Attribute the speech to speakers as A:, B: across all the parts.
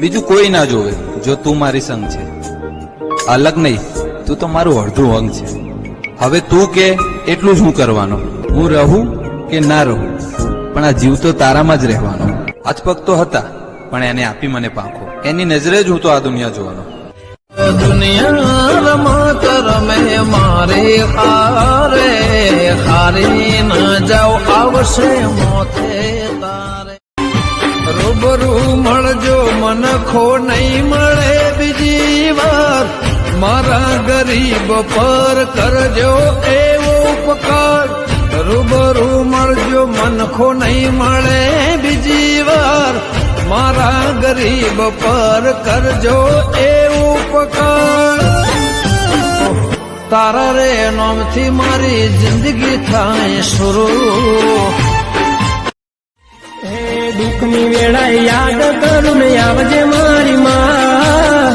A: બીજું કોઈ ના જોવે જો તું મારી સંગ છે. અલગ નહીં, તું તો મારું અડધું અંગ છે. હવે તું કે એટલું જ હું કરવાનું. હું રહું કે ના રહું, પણ આ જીવ તો તારામાં જ રહેવાનો. અચપક તો હતા, પણ એને આપી મને પાંખો. એની નજરે જ હું તો આ દુનિયા જોવાનો.
B: દુનિયા રમત રમે મારે હારે, હારી ન જાવ આવશે મોતે તારે. રૂબરૂ મળજો મનખો નહીં મળે બીજી વાર, મારા ગરીબ પર કરજો એવો ઉપકાર. રૂબરૂ મળજો મનખો નહીં મળે બીજી વાર, મારા ગરીબ પર કરજો એવું ઉપકાર. તારા રે નામથી મારી જિંદગી થાય શરૂ.
C: હે દુઃખની વેળા યાદ કરું ને આવજે મારી માં.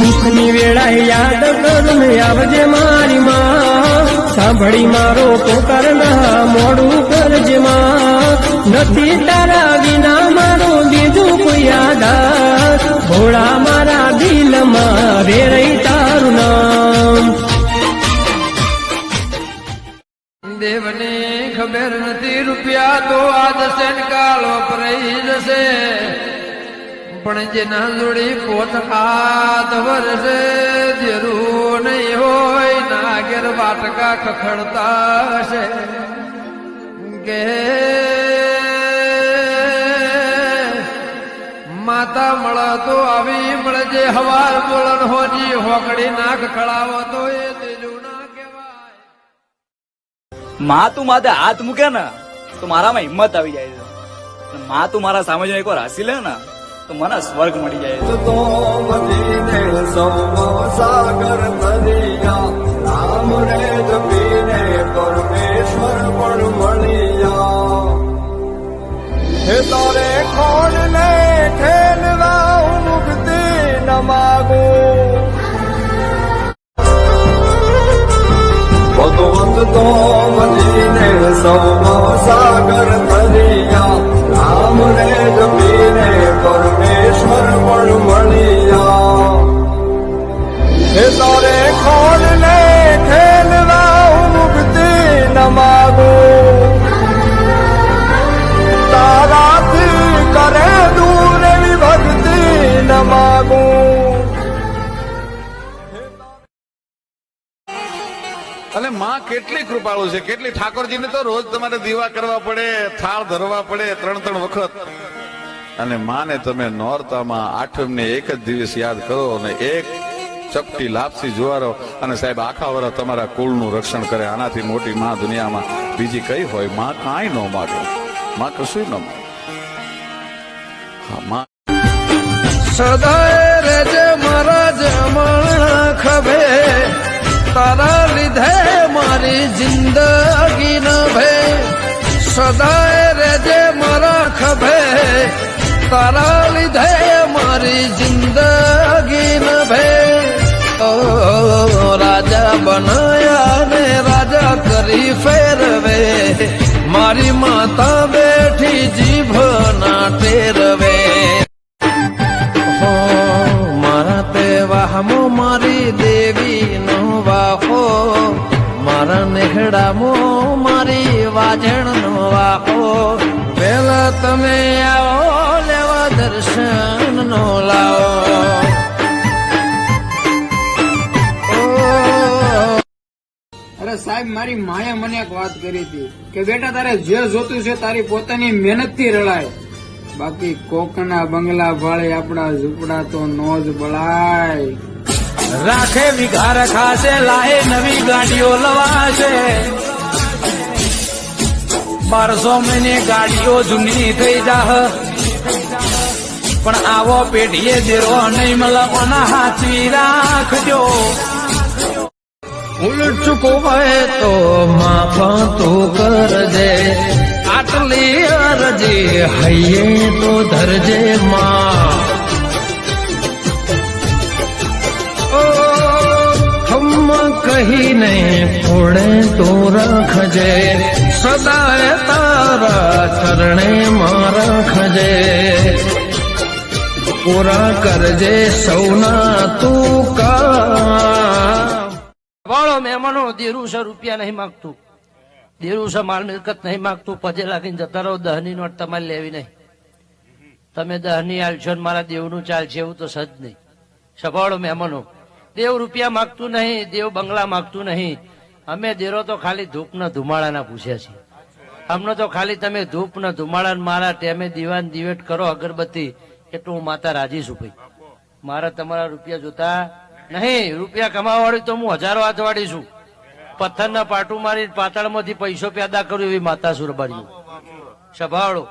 C: દુઃખની વેળા યાદ કરું ને આવજે મારી માં. સાંભળી મારો પોકાર ના મોડું કરજે માં. નથી તારા વિના મારો બીજું કોઈ આધાર, ભોળા મારા દિલમાં રે રહી તારું નામ.
B: દેવને ખબર નથી રૂપિયા તો આજ જશે ને કાલ વપરાઈ જશે, પણ જેના જોડી પોત હાથ વરસે જરૂર નહીં હોય નાગેર વાટકા ખખડતા હશે. કે માતા મળે તો આવી મળજે હવાર બોલન હોજી, હોકડી નાક ખળાવો તો એ તેજું ના કહેવાય.
D: માં તું માથે હાથ મૂકે ને તો મારામાં હિંમત આવી જાય છે. માં તું મારા સામે જો એકવાર હસી લે ને તો મને સ્વર્ગ મળી જાય છે.
E: તો મદીને સાગર તરિયા, રામ રે જપીને પરમેશ્વર પણ મળ્યા. હે તારે કોણ ને ખેલવા મુક્તિ ન માગો, ભગવંત તો મદીને સાગર તરિયા, રામ રે જપીને પરમેશ્વર પણ મળ્યા. હે તારે ખોલ ને ખેલવા મુક્તિ ન માગો, તારાથી કરે દૂર એવી ભક્તિ ન માગો.
F: અને માં કેટલી કૃપાળુ છે, કેટલી. ઠાકોરજીને તો રોજ તમારે દીવા કરવા પડે, થાળ ધરવા પડે 3-3 વખત. અને માને તમે નોરતામાં આઠમને એક જ દિવસ યાદ કરો અને એક ચપટી લાપસી જુવારો, અને સાહેબ આખા વર્ષ તમારા કુળનું રક્ષણ કરે. આનાથી મોટી માં દુનિયામાં બીજી કઈ હોય? માં કાંઈ ન માગે, માં કશું ન માગે. હા, માં
B: સદાય રેજે મારા જમણા ખભે, તારા લીધે મારી જિંદગી ન ભે. સદાય રેજે મારા ખભે, તારા લીધે મારી જિંદગી ન ભે. ઓ રાજા બનાયા ને રાજા કરી ફેરવે, મારી માતા બેઠી જીભ ના ટેરવે. મારા તે વાહમો મારી દેવી નો વાહો, મારા નેહડામો મારી વાજણ નો વાહો. પેલા તમે આવો લેવા દર્શન નો લાવો.
G: અરે સાહેબ, મારી માએ મને એક વાત કરી હતી કે બેટા તારે જે જોતું છે તારી પોતાની મહેનત થી રળાય, બાકી કોકના બંગલા ભાળે આપડા ઝૂંપડા તો નો જ બળાય.
B: રાખે વિઘાર ખાશે, લાહે નવી ગાડીઓ લવાશે. 1200 મહિને ગાડીઓ જૂની થઈ જાહ, પણ આવો પેઢીએ જેરો નહીં મળવાના હાચવી રાખજો. ઉલટ ચૂકવાય તો માફ તું કરજે, આટલી અરજી હૈયે તો ધરજે માં. ખમ્મા
C: કહીને ખોડે તો રાખજે, સદાય તારા ચરણે માં રાખજે. પૂરા કરજે સૌના તું કામ.
H: વાળો મહેમાનો દેરું છે રૂપિયા નહીં માગતું, દેરું છે માલ મિલકત નહીં માગતું. પજે લાગીને જતા રહો. દહની નોટ તમારે લેવી નહીં. તમે દહની આલશો ને મારા દેવનું ચાલશે એવું તો સજ નહીં. સભાળો મહેમાનો, દેવ રૂપિયા માગતું નહીં, દેવ બંગલા માગતું નહીં. અમે દેરો તો ખાલી ધૂપ ના ધુમાડાના પૂછ્યા છીએ. અમને તો ખાલી તમે ધૂપ ના ધુમાડા મારા ટેમે દીવાન દિવેટ કરો અગરબત્તી, એટલું હું માતા રાજી છું ભાઈ. મારા તમારા રૂપિયા જોતા નહીં. રૂપિયા કમાવા વાળી તો હું હજારો હાથ વાળી છું. પથ્થરના પાટું મારી પાતાળમાંથી પૈસો પેદા કર્યો એવી માતા સુરબારીઓ. સભાળો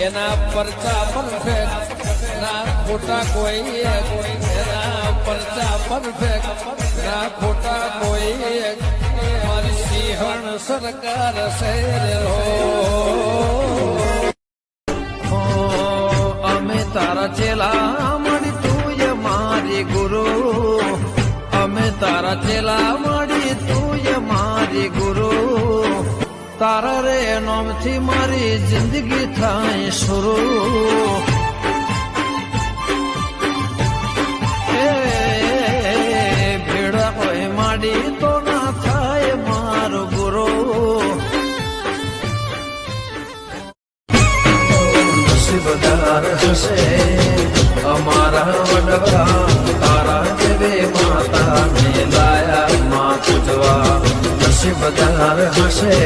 B: એના પરચા પરફેક્ટ ના ખોટા કોઈ, એના પરચા પરફેક્ટ ના ખોટા કોઈ. મારી સિંહણ સરકાર શેરો, અમે તારા ચેલા મળી તું મારી ગુરુ, અમે તારા ચેલા મળી તું મારી ગુરુ. તારા રે નામથી મારી જિંદગી થાય શરૂ. ભેડા હોય માડી તો ના થાય મારો ગુરુ. નસીબદાર હશે અમારા વડવા, તારા જેવે માતા ને લાયા માં પૂજવા. નસીબદાર હશે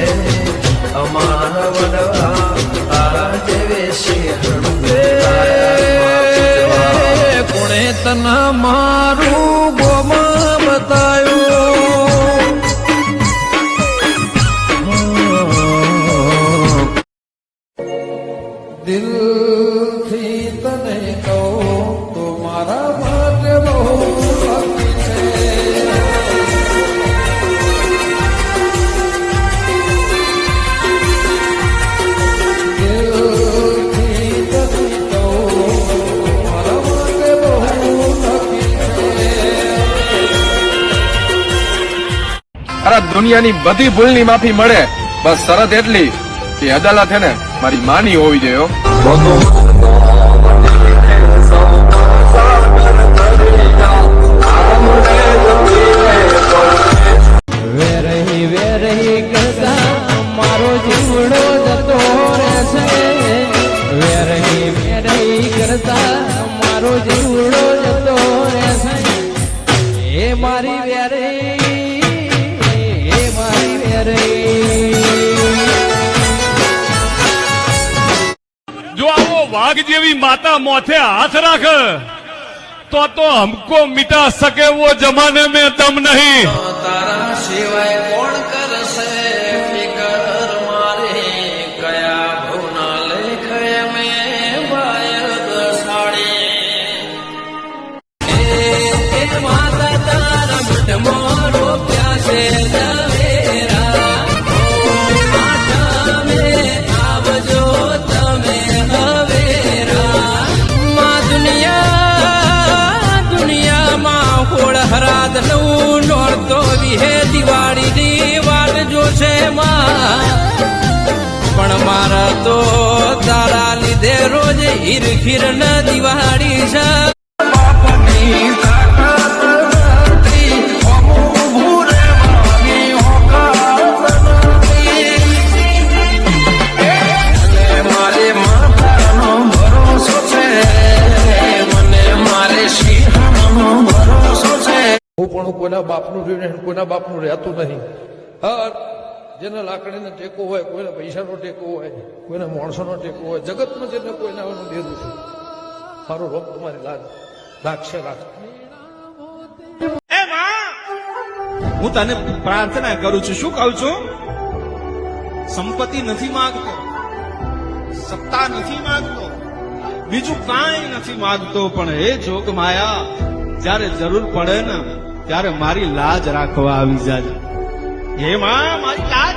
B: અમારા વડવા, તારા જેવે સિંહણ કોણે તના મારું ગોમાં બતાયું. દિલથી તને કહું તો મારા માટે બહુ બાકી છે.
I: અરે દુનિયાની બધી ભૂલની માફી મળે, બસ શરત એટલી કે અદાલત હે ને મારી માની હોવી જોઈએ.
C: વેરહી વેરહી કરતા મારો જીવડો જતો રહેશે, વેરહી વેરહી કરતા મારો જીવડો જતો રહેશે. એ મારી વેરહી, એ મારી વેરહી.
J: જો આવો વાઘ જેવી માતા મોથે હાથ રાખે તો હમકો મિટા સકે વો જમાને में दम नहीं.
B: તારા સિવાય કોણ કરશે ફિકર મારે, કયા ભવના લેખ મેં બાયદ સાડી. માતા તારા મટ મોરો પ્યાસે ઝવેરા, આઠમે આવજો તમે હવેરા. માં દુનિયામાં હોળ હરાદ નવું નોરતો વિહે દિવાળી ની વાટ જોશે માં. પણ મારા તો તારા લીધે રોજ હિરખીર ન દિવાળી છે. બાપની તાકાત નથી, અમુક ભૂરે મારી હોકાત નથી. મારે માતાનો ભરોસો છે, મને મારે સિંહણનો ભરોસો છે.
K: હું પણ કોઈના બાપનું રહ્યું કોઈના બાપનું રહેતું નહીં. જેને લાકડીનો ટેકો હોય, કોઈને પૈસાનો ટેકો હોય, કોઈને માણસોનો ટેકો હોય, જગતમાં જેને કોઈના દેવું છું. મારો રોગ તમારી લાગશે.
L: હું તને પ્રાર્થના કરું છું. શું કહું છું? સંપત્તિ નથી માંગતો, સત્તા નથી માંગતો, બીજું કાંઈ નથી માંગતો, પણ હે જોગ માયા, જ્યારે જરૂર પડે ને ત્યારે મારી લાજ રાખવા આવી જાય. હે માં, મારી લાજ